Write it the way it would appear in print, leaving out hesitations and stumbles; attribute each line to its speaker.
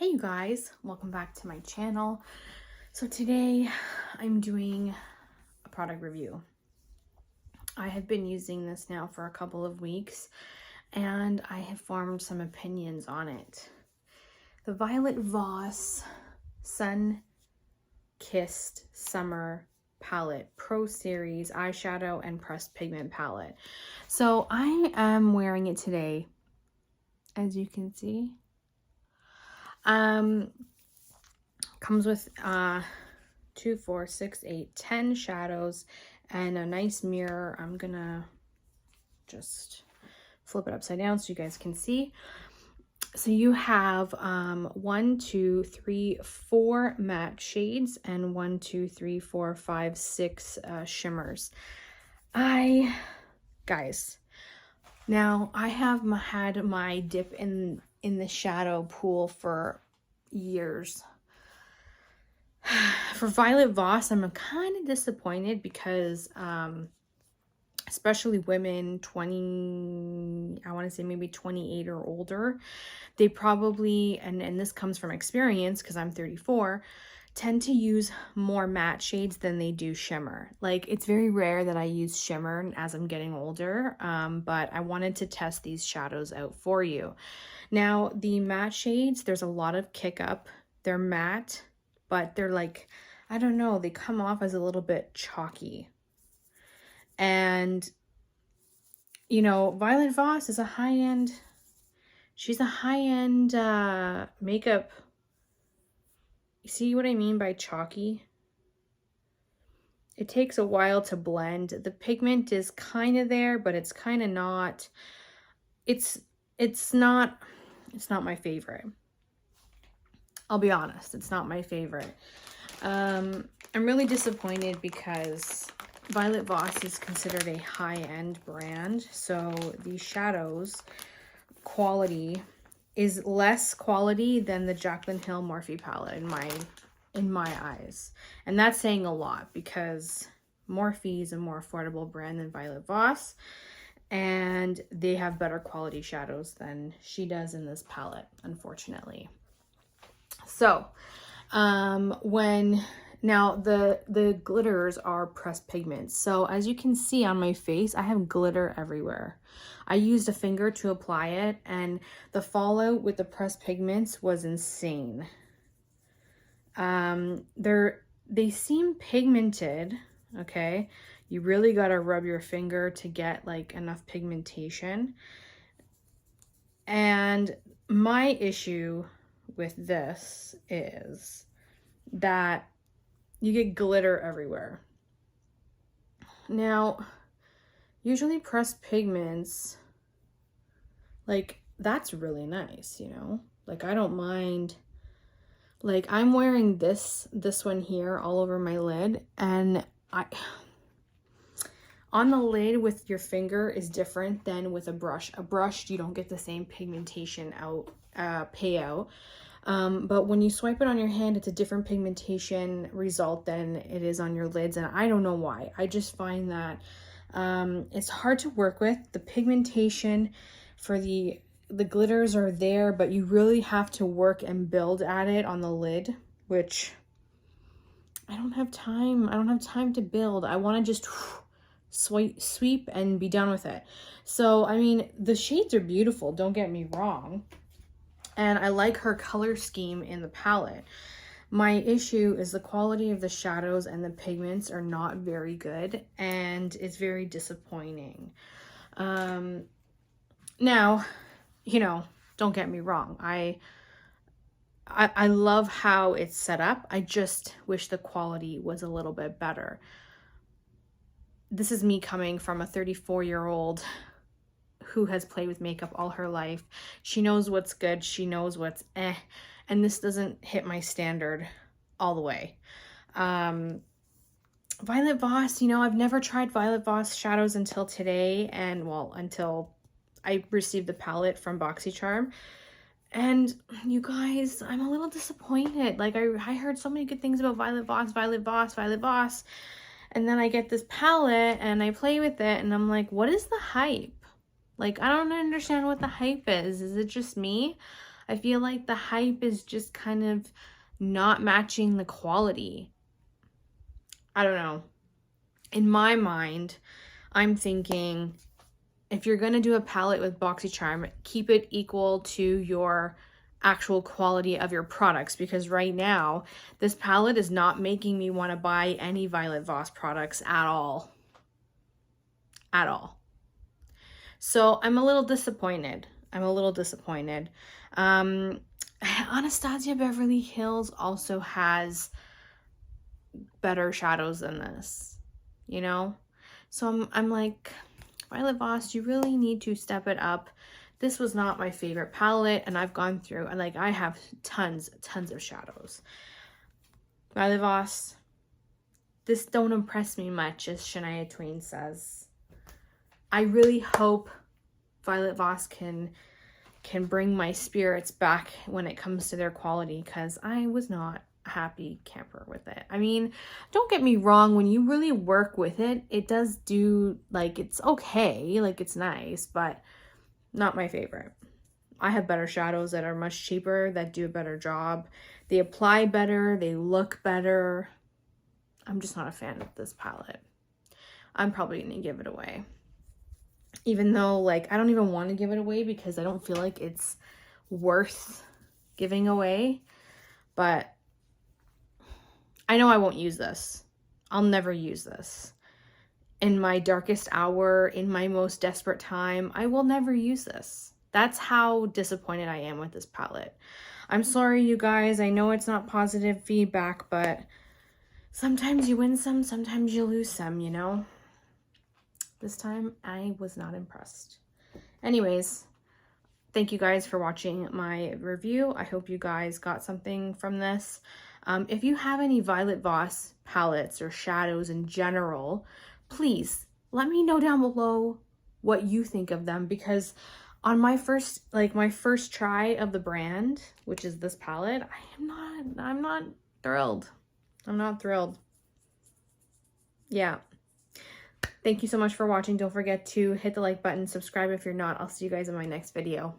Speaker 1: Hey you guys, welcome back to my channel. So today I'm doing a product review. I have been using this now for a couple of weeks and I have formed some opinions on it. The Violet Voss Sunkissed Summer Palette Pro Series Eyeshadow and Pressed Pigment Palette. So I am wearing it today, as you can see. Comes with 2, 4, 6, 8, 10 shadows and a nice mirror. I'm gonna just flip it upside down so you guys can see. So you have 1, 2, 3, 4 matte shades and 1, 2, 3, 4, 5, 6 shimmers. Guys, now I have had my dip in the shadow pool for years. For Violet Voss, I'm kind of disappointed because especially women 20, I want to say maybe 28 or older, they probably, and this comes from experience because I'm 34, tend to use more matte shades than they do shimmer. Like, it's very rare that I use shimmer as I'm getting older, but I wanted to test these shadows out for you. Now, the matte shades, there's a lot of kick up. They're matte, but they're like, I don't know, they come off as a little bit chalky. And, you know, Violet Voss is a high-end, she's a high-end makeup. You see what I mean by chalky? It takes a while to blend. The pigment is kind of there, but it's kind of not. It's not my favorite. I'll be honest, it's not my favorite. I'm really disappointed because Violet Voss is considered a high-end brand, so these shadows quality is less quality than the Jaclyn Hill Morphe palette in my eyes. And that's saying a lot because Morphe is a more affordable brand than Violet Voss, and they have better quality shadows than she does in this palette, unfortunately. So, now the glitters are pressed pigments. So as you can see on my face, I have glitter everywhere. I used a finger to apply it, and the fallout with the pressed pigments was insane. They seem pigmented, okay? You really gotta rub your finger to get like enough pigmentation. And my issue with this is that you get glitter everywhere. Now, usually pressed pigments, like, that's really nice, you know? Like, I don't mind. Like, I'm wearing this one here all over my lid, and on the lid with your finger is different than with a brush. A brush, you don't get the same pigmentation payout. But when you swipe it on your hand, it's a different pigmentation result than it is on your lids, and I don't know why. I just find that it's hard to work with. The pigmentation for the glitters are there, but you really have to work and build at it on the lid, which I don't have time. I don't have time to build. I want to just sweep and be done with it. So, I mean, the shades are beautiful, don't get me wrong. And I like her color scheme in the palette. My issue is the quality of the shadows and the pigments are not very good, and it's very disappointing. Now, you know, don't get me wrong. I love how it's set up. I just wish the quality was a little bit better. This is me coming from a 34-year-old who has played with makeup all her life. She knows what's good, she knows what's and this doesn't hit my standard all the way. Violet Voss, you know, I've never tried Violet Voss shadows until today, and well, until I received the palette from BoxyCharm. And you guys, I'm a little disappointed. Like, I heard so many good things about Violet Voss, Violet Voss, Violet Voss. And then I get this palette and I play with it and I'm like, what is the hype? Like, I don't understand what the hype is. Is it just me? I feel like the hype is just kind of not matching the quality. I don't know. In my mind, I'm thinking if you're going to do a palette with BoxyCharm, keep it equal to your actual quality of your products, because right now this palette is not making me want to buy any Violet Voss products at all. At all. So I'm a little disappointed. Anastasia Beverly Hills also has better shadows than this, you know? So I'm like, Violet Voss, you really need to step it up. This was not my favorite palette, and I've gone through, and like, I have tons of shadows. Violet Voss, this don't impress me much, as Shania Twain says. I really hope Violet Voss can bring my spirits back when it comes to their quality, because I was not a happy camper with it. I mean, don't get me wrong, when you really work with it, it does do, like, it's okay, like, it's nice, but not my favorite. I have better shadows that are much cheaper, that do a better job. They apply better, they look better. I'm just not a fan of this palette. I'm probably gonna give it away. Even though, like, I don't even want to give it away because I don't feel like it's worth giving away. But I know I won't use this. I'll never use this. In my darkest hour, in my most desperate time, I will never use this. That's how disappointed I am with this palette. I'm sorry, you guys. I know it's not positive feedback, but sometimes you win some, sometimes you lose some, you know? This time, I was not impressed. Anyways, thank you guys for watching my review. I hope you guys got something from this. If you have any Violet Voss palettes or shadows in general, please let me know down below what you think of them, because on my first try of the brand, which is this palette, I'm not thrilled. I'm not thrilled. Yeah. Thank you so much for watching. Don't forget to hit the like button, subscribe if you're not. I'll see you guys in my next video.